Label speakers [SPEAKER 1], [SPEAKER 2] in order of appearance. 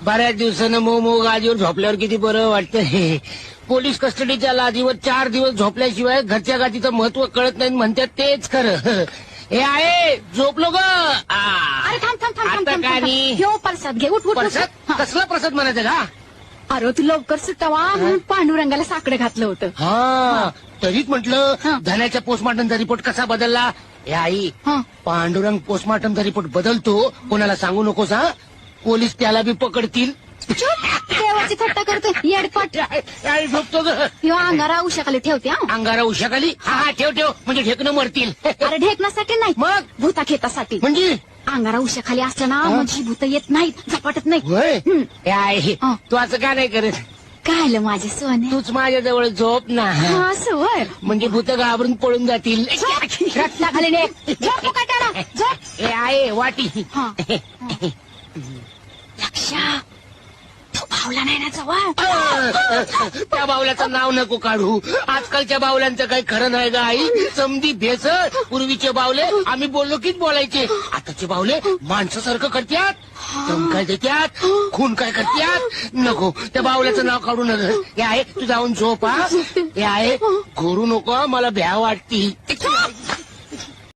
[SPEAKER 1] बऱ्याच दिवसानं मऊ गादीवर झोपल्यावर किती बरं वाटतंय. पोलीस कस्टडीच्या लादीवर 4 दिवस झोपल्याशिवाय घरच्या गादीचं महत्व कळत नाही म्हणतात तेच खरं. हे आहे झोपलो ग.
[SPEAKER 2] अरे थांब थांब थांब
[SPEAKER 1] आता
[SPEAKER 2] थांब
[SPEAKER 1] काय नाही.
[SPEAKER 2] घेऊ प्रसाद घे. उठ उठ
[SPEAKER 1] प्रसाद
[SPEAKER 2] हा.
[SPEAKER 1] कसला प्रसाद म्हणायचा का?
[SPEAKER 2] अरे तू लवकर सुटावा म्हणून पांडुरंगाला साकडं घातलं होतं.
[SPEAKER 1] हा तरीच म्हटलं
[SPEAKER 2] हा.
[SPEAKER 1] धन्याच्या पोस्टमॉर्टमचा रिपोर्ट कसा बदलला. हे आई
[SPEAKER 2] हा.
[SPEAKER 1] पांडुरंग पोस्टमॉर्टमचा रिपोर्ट बदलतो कोणाला सांगू नकोस हा. पोलीस त्याला बी पकडतील.
[SPEAKER 2] देवाची थट्टा करते येडपट.
[SPEAKER 1] आई झोपतो ग.
[SPEAKER 2] ह्यो अंगारा उशाखाली ठेवते हा.
[SPEAKER 1] अंगारा उशाखाली. हा ठेव ठेव म्हणजे ढेकणं मरतील.
[SPEAKER 2] अरे ढेकण्यासाठी नाही
[SPEAKER 1] मग
[SPEAKER 2] भूता खेतासाठी.
[SPEAKER 1] म्हणजे
[SPEAKER 2] अंगारा उशाखाली असलं ना म्हणजे भूत येत नाहीत झपाटत नाही.
[SPEAKER 1] होय.
[SPEAKER 2] हम्म.
[SPEAKER 1] हे आहे
[SPEAKER 2] हा.
[SPEAKER 1] तू असं का नाही करत.
[SPEAKER 2] काय माझे सोने.
[SPEAKER 1] तूच माझ्या जवळ झोप ना.
[SPEAKER 2] हा सवर
[SPEAKER 1] म्हणजे भूत घाबरून पळून जातील.
[SPEAKER 2] रत्नाखाली ने झोप काटाला झोप.
[SPEAKER 1] हे आहे वाटी.
[SPEAKER 2] हा. लक्षा तो भावला नाही ना जवळ.
[SPEAKER 1] त्या बावल्याचं नाव नको काढू. आजकालच्या बावल्यांचं काही खरं नाही ग आई. समधी भेसळ. पूर्वीचे बावले आम्ही बोललो कीच बोलायचे. आताचे बावले माणसासारखं करतात. दम काय देतात. खून काय करतात. नको त्या बावल्याचं नाव काढू नका. हे आहे तू जाऊन झोप हा. हे आहे घोरू नको मला भ्या वाटती.